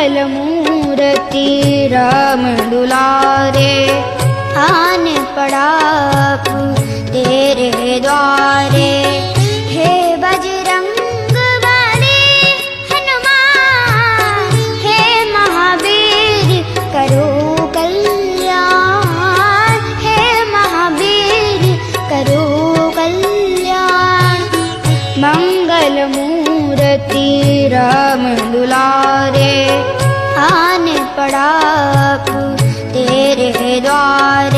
मंगल मूर्ति राम दुलारे, आन पड़ा तेरे द्वारे। हे बजरंग बली हनुमान, हे महावीर करो कल्याण, हे महावीर करो कल्याण। मंगल मूर्ति राम दुलारे, आन पड़ा तेरे द्वारे।